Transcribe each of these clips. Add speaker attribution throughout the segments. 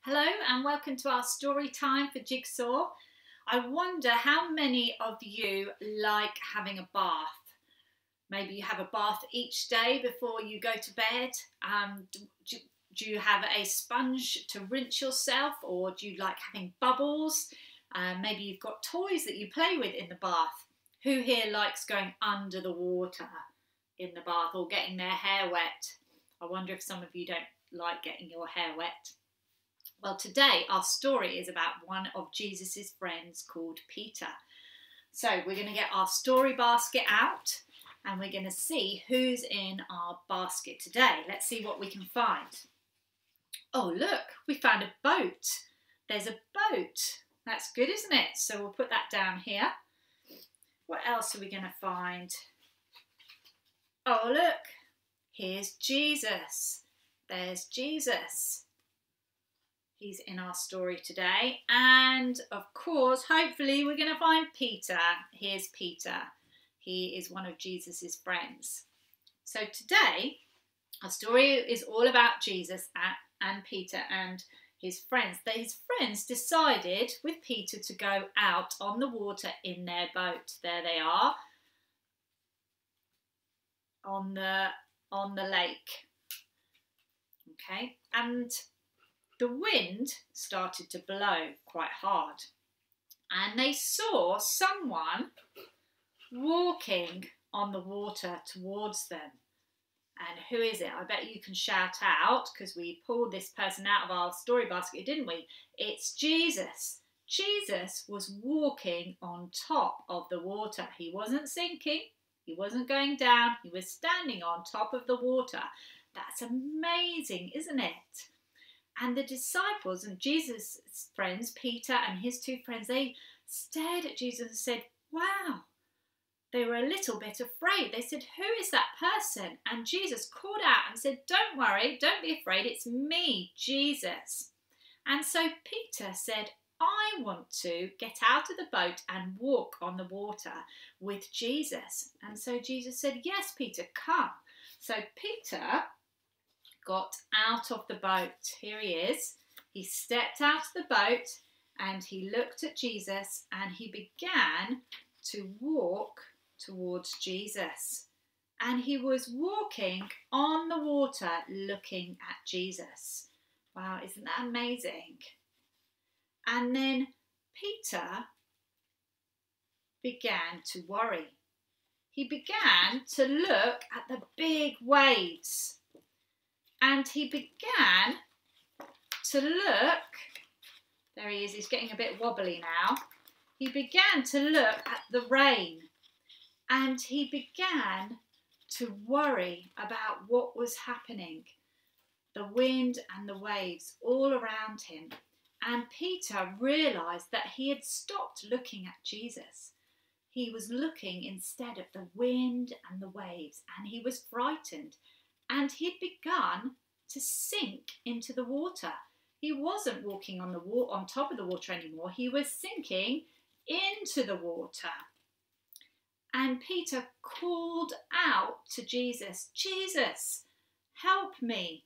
Speaker 1: Hello and welcome to our story time for Jigsaw. I wonder how many of you like having a bath. Maybe you have a bath each day before you go to bed. Do you have a sponge to rinse yourself, or do you like having bubbles? Maybe you've got toys that you play with in the bath. Who here likes going under the water in the bath or getting their hair wet? I wonder if some of you don't like getting your hair wet. Well, today our story is about one of Jesus's friends called Peter. So we're going to get our story basket out and we're going to see who's in our basket today. Let's see what we can find. Oh, look, we found a boat. There's a boat. That's good, isn't it? So we'll put that down here. What else are we going to find? Oh, look, here's Jesus. There's Jesus. He's in our story today. And of course, hopefully we're going to find Peter. Here's Peter. He is one of Jesus's friends. So today, our story is all about Jesus and Peter and his friends. His friends decided with Peter to go out on the water in their boat. There they are on the lake. Okay, and the wind started to blow quite hard and they saw someone walking on the water towards them. And who is it? I bet you can shout out because we pulled this person out of our story basket, didn't we? It's Jesus. Jesus was walking on top of the water. He wasn't sinking. He wasn't going down. He was standing on top of the water. That's amazing, isn't it? And the disciples and Jesus' friends, Peter and his two friends, they stared at Jesus and said, wow. They were a little bit afraid. They said, who is that person? And Jesus called out and said, don't worry, don't be afraid. It's me, Jesus. And so Peter said, I want to get out of the boat and walk on the water with Jesus. And so Jesus said, yes, Peter, come. So Peter got out of the boat. Here he is. He stepped out of the boat and he looked at Jesus and he began to walk towards Jesus. And he was walking on the water looking at Jesus. Wow, isn't that amazing? And then Peter began to worry. He began to look at the big waves. And he began to look, there he is, he's getting a bit wobbly now. He began to look at the rain and he began to worry about what was happening. The wind and the waves all around him. And Peter realised that he had stopped looking at Jesus. He was looking instead at the wind and the waves and he was frightened. And he'd begun to sink into the water. He wasn't walking on top of the water anymore. He was sinking into the water. And Peter called out to Jesus, Jesus, help me,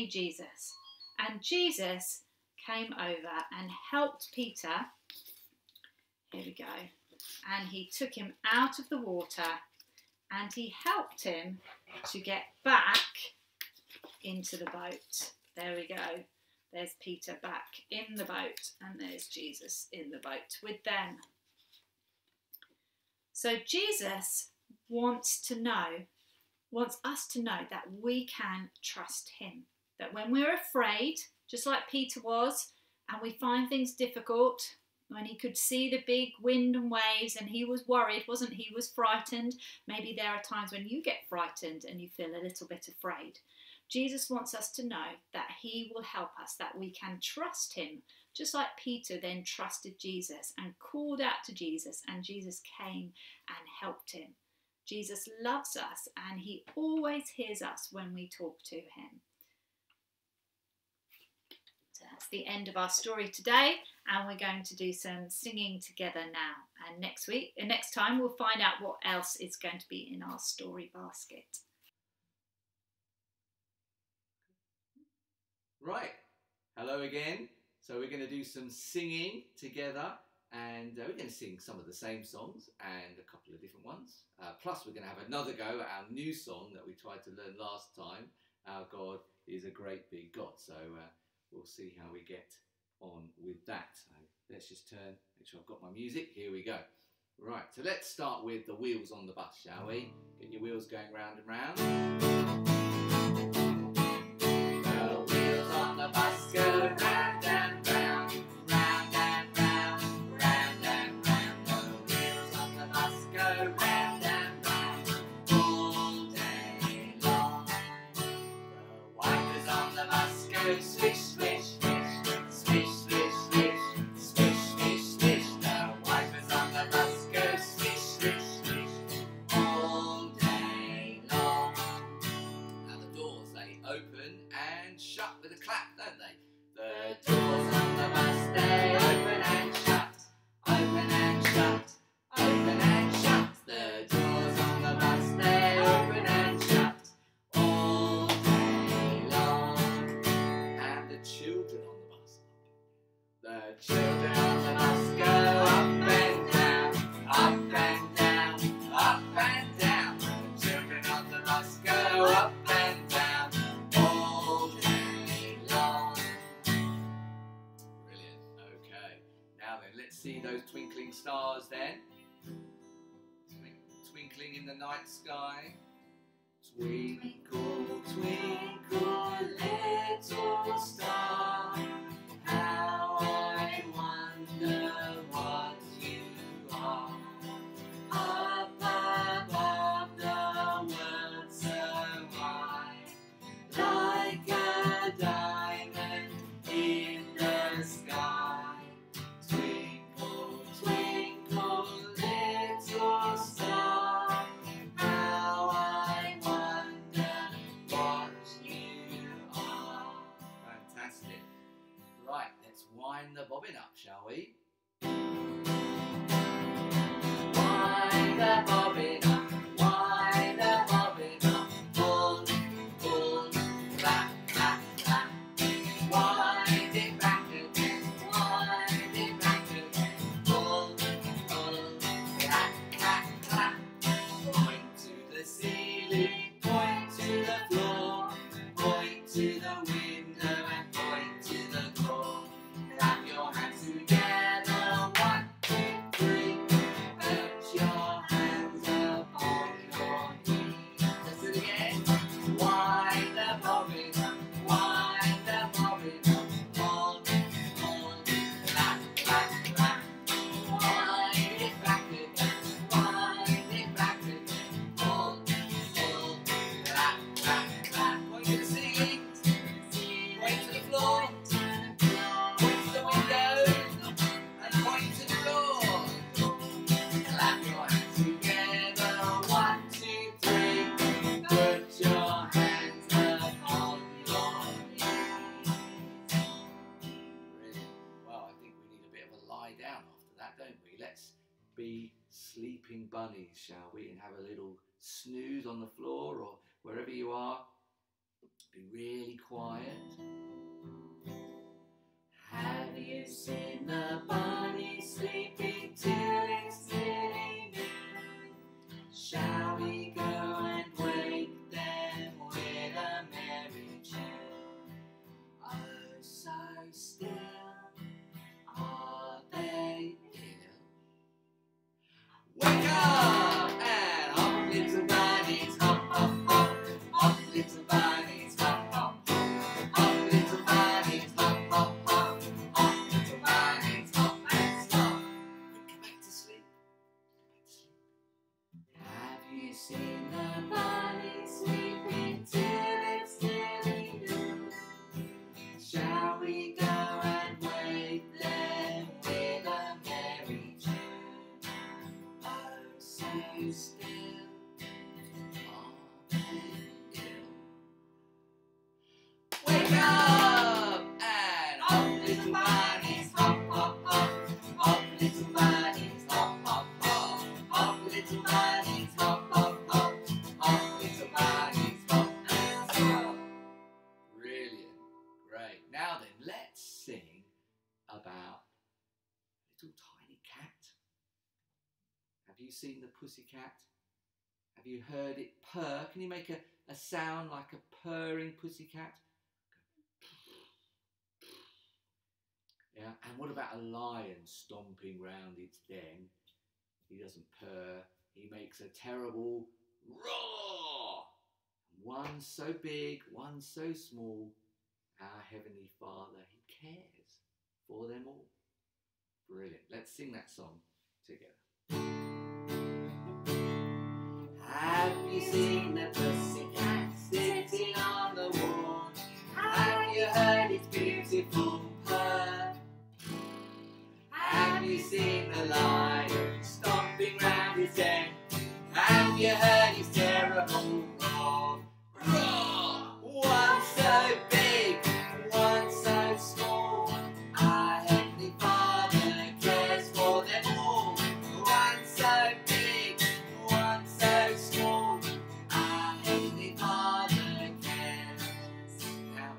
Speaker 1: Jesus. And Jesus came over and helped Peter. Here we go. And he took him out of the water and he helped him to get back into the boat. There we go. There's Peter back in the boat and there's Jesus in the boat with them. So Jesus wants us to know that we can trust him. That when we're afraid, just like Peter was, and we find things difficult, when he could see the big wind and waves and he was worried, wasn't he? He was frightened. Maybe there are times when you get frightened and you feel a little bit afraid. Jesus wants us to know that he will help us, that we can trust him, just like Peter then trusted Jesus and called out to Jesus and Jesus came and helped him. Jesus loves us and he always hears us when we talk to him. So that's the end of our story today and we're going to do some singing together now. And next time we'll find out what else is going to be in our story basket.
Speaker 2: Right. Hello Hello again. So we're going to do some singing together, and we're going to sing some of the same songs and a couple of different ones. Plus we're going to have another go at our new song that we tried to learn last time. Our God is a great big God. So we'll see how we get on with that. So let's just make sure I've got my music. Here we go. Right, so let's start with the wheels on the bus, shall we? Get your wheels going round and round. The wheels on the bus go round and round, round and round, round and round. The wheels on the bus go round and round all day long. The wipers on the bus go swish, swish, swish, swish, swish, swish, swish, swish, swish. The wipers on the bus go swish, swish, swish all day long. Now the doors, they open and shut with a clap, don't they? The doors on the bus, they open and shut, open and shut, open and shut. The doors on the bus, they open and shut all day long. And the children on the bus, the children on the bus go up and down, up and down, up and down. The children on the bus go up and down all day long. Brilliant. Okay. Now then, let's see those twinkling stars then. Twinkling in the night sky. Twinkle, twinkle, little star, how I wonder what you are. Up above the world so high, like a diamond in the sky. Twinkle, twinkle, little star, how I wonder what you are. Fantastic. Right, let's wind the bobbin up, shall we? Wind the bobbin up, wind the bobbin up, pull, pull, clap, clap, clap. Wind it back again, wind it back again, pull, pull, clap, clap, clap. Point to the ceiling, point to the floor, point to the window and point to the door. Clap your hands together, 1, 2, 3. Put your hands upon your knees. Let's do it again. Wind the bobbin up, wind the bobbin up, pull, pull, clap, clap, clap. Wind it back again, wind it back again, pull, pull, clap, clap, clap. Point to the ceiling, point to the floor, point to the window, and point to the door. Clap your hands together, 1, 2, 3. Put your hands upon your knees. Brilliant. Well, I think we need a bit of a lie down after that, don't we? Let's be sleeping bunnies, shall we? And have a little snooze on the floor or wherever you are. Be really quiet. Have you seen the bunny sleeping till it's nearly noon? Shall we go and wake them with a merry tune? Oh, so still are they ill? Wake up and hop, little bunnies, hop, hop, hop, hop, little bunnies, hop, hop, hop, hop, little bunnies, hop, hop, hop, hop, little bunnies, hop and stop. Go back to sleep. Have you seen the bunny sleeping till it's nearly noon? Shall we go and wake them with a merry tune? Oh, so still are they ill? Wake up and hop, little bunnies, hop, hop, hop, hop, little bunnies, hop, hop, hop, hop, little bunnies, hop, hop, hop, hop, little bunnies, hop and stop. Brilliant, great. Now then, let's you seen the pussycat? Have you heard it purr? Can you make a sound like a purring pussycat? Yeah, and what about a lion stomping round its den? He doesn't purr, he makes a terrible roar. One so big, one so small, our Heavenly Father, He cares for them all. Brilliant. Let's sing that song together. Have you seen the pussycat sitting on the wall? Have you heard its beautiful purr? Have you seen the lion stomping round his den? Have you heard his terrible roar? Roar! One so big, one so small, our Heavenly Father cares for them all. One so big, one so small, our Heavenly Father cares. Now,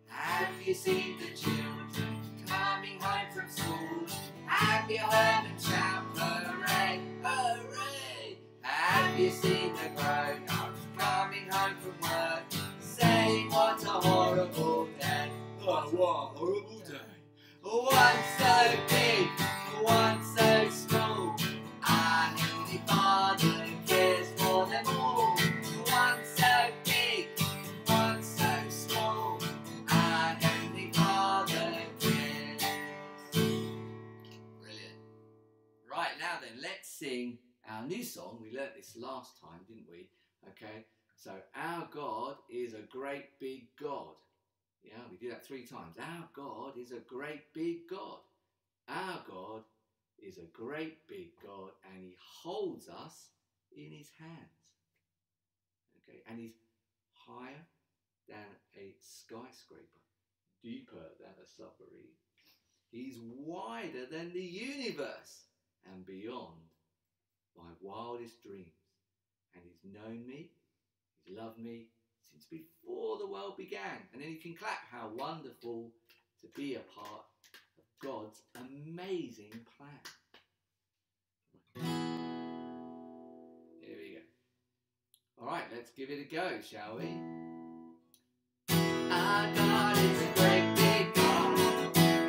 Speaker 2: have you seen the children coming home from school? Have you heard them shout, hooray, hooray? Have you seen the grown-ups coming home from work, saying what a horrible day? Oh, what a horrible day. One so big, one so small, our Heavenly Father cares for them all. One so big, one so small, our Heavenly Father cares. Brilliant. Right, now then, let's sing our new song. We learnt this last time, didn't we? Okay, so our God is a great big God. Yeah, we do that 3 times. Our God is a great big God. Our God is a great big God, and He holds us in His hands. Okay, and He's higher than a skyscraper, deeper than a submarine. He's wider than the universe and beyond my wildest dreams. And He's known me, He's loved me since before the world began. And then you can clap. How wonderful to be a part of God's amazing plan. Here we go. All right, let's give it a go, shall we? Our God is a great big God.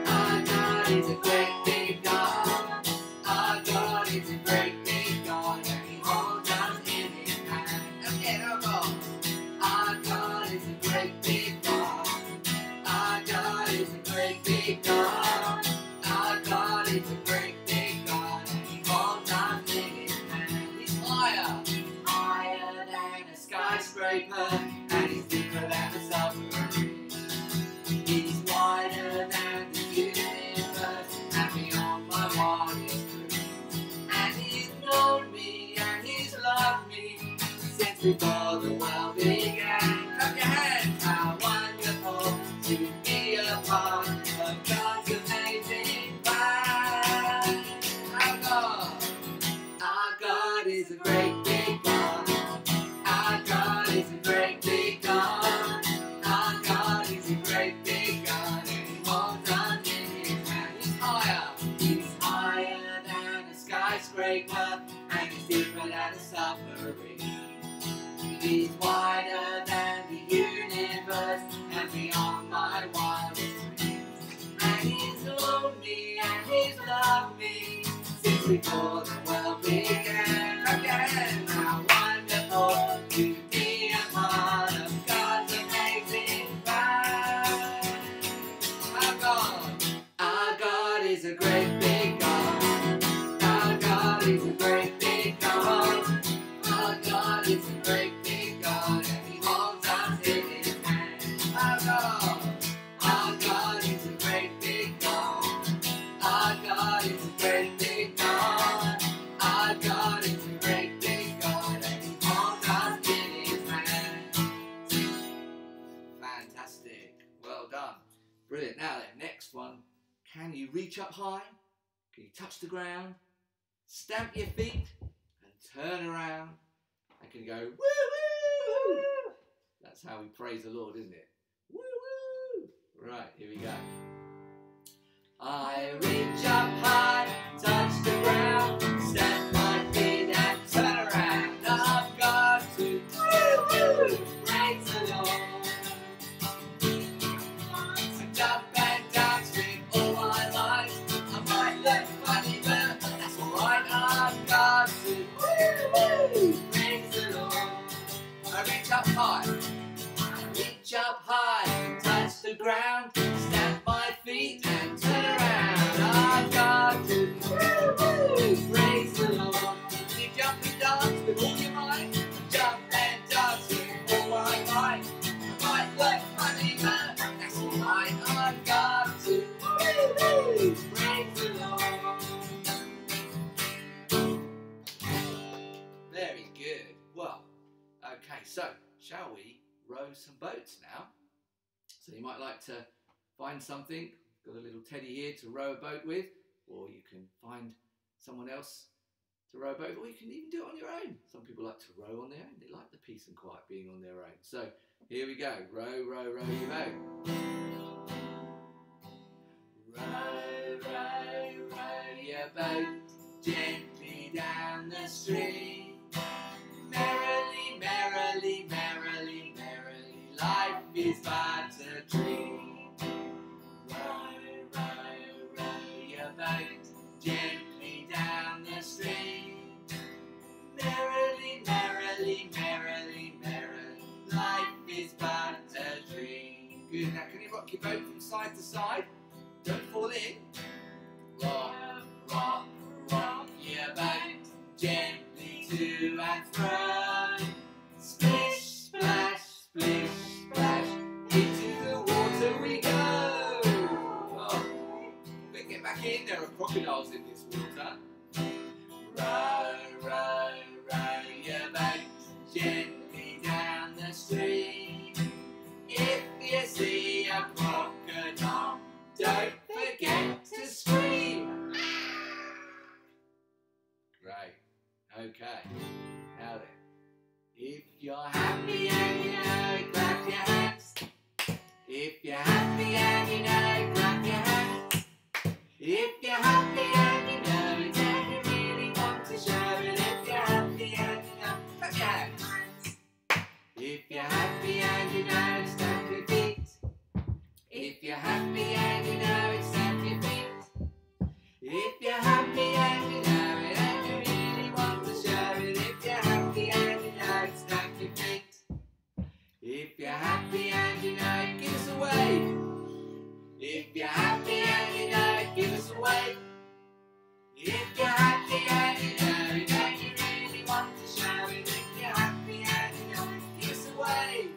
Speaker 2: Our God is a great big God. Our God is a great big God, and He holds us in His hand. Again, our God. Our God is a great big God. Our God is a great big God. Our God is a great big God, and He holds us in His hand. He's higher, higher than a skyscraper, and He's deeper than a submarine. He's wider than the universe, and beyond my wildest dreams. And He's known me, and He's loved me since before the world began. Clap your hands! How wonderful to be a part of God's amazing plan. Our God is a great big God. Our God is a great big God. Our God is a great big God, and He holds us in His hand. He's higher than a skyscraper, and He's deeper than a submarine. He's wider than the universe, and beyond my wildest dreams. And He's known me, and He's loved me since before the world began. Again, how wonderful to be a part of God's amazing plan. Our God is a great big God. Our God is a great big God. Our God is a great big God, and He holds us in His hand. Our God is a great big God. Our God is a great big God. Our God is a great big God, and He holds us in His hand. Fantastic. Well done. Brilliant. Now then, next one. Can you reach up high? Can you touch the ground? Stamp your feet and turn around. And can you go, woo, woo, woo? That's how we praise the Lord, isn't it? Woo, woo. Right, here we go. I reach up high, touch the ground, stamp my feet So you might like to find something. Got a little teddy here to row a boat with, or you can find someone else to row a boat, or you can even do it on your own. Some people like to row on their own. They like the peace and quiet being on their own. So here we go. Row, row, row your boat. Row, row, row your boat gently down the stream. Merrily, merrily, merrily, merrily, life is but a dream. Row, row, row your boat gently down the stream. Merrily, merrily, merrily, merrily, life is but a dream. Good. Now, can you rock your boat from side to side? Don't fall in. Rock, rock, rock your boat gently to and fro. Splish, splash, splish, splash, into the water we go. Oh, quick, get back in. There are crocodiles in this water. Row, row, row your boat gently down the stream. If you see a crocodile, don't forget to scream. Great. Okay. Now then, if you're happy and you know it, clap your hands. If you're happy and you know it, clap your hands. If you're happy and you know it, and you really want to show it. If you're happy and you know it, clap your hands. If you're happy and you know it, stamp your feet. If you're happy and you know it, stamp your feet. If you're happy and you know it, and you really want to show it. If you're happy and you know it, stamp your feet. If you're happy and you know it, give us a wave. If you're happy and you know it, give us a wave. If you're happy and you know it, and you really want to show it. If you're happy and you know it, give us a wave.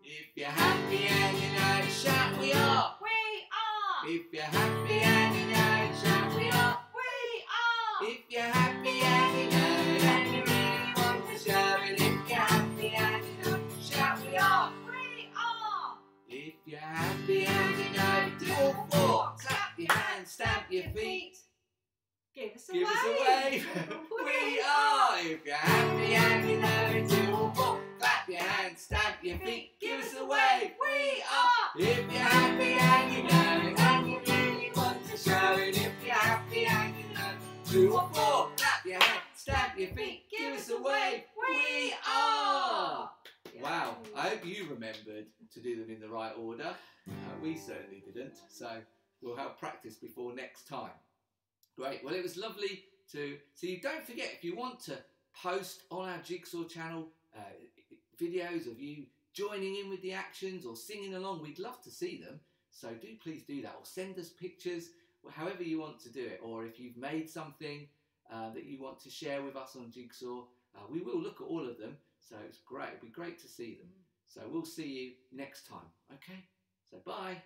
Speaker 2: If you're happy and you know it, shout we are.
Speaker 1: We are.
Speaker 2: If you're happy and you know it, shout we are.
Speaker 1: We are.
Speaker 2: If you're happy and you know it, and you really want to show it. If you're happy and you know it, shout we are.
Speaker 1: We are.
Speaker 2: If you're happy and you know it, do all four. Clap your hands, stamp your feet.
Speaker 1: Give us a
Speaker 2: Give
Speaker 1: wave.
Speaker 2: us a wave. We are. If you're happy and you know it, do all four. Clap your hands, stamp your feet. Give us a wave. We are. If you're happy and you know it, and you really want to show it. If you're happy and you know it, do all four. Clap your hands, stamp your feet. Give us a wave. We are. Wow, I hope you remembered to do them in the right order. We certainly didn't, so we'll have practice before next time. Great, well it was lovely to see you. Don't forget, if you want to post on our Jigsaw channel videos of you joining in with the actions or singing along, we'd love to see them. So do please do that, or send us pictures, however you want to do it. Or if you've made something that you want to share with us on Jigsaw, we will look at all of them. So it's great. It'd be great to see them. So we'll see you next time. Okay? So bye.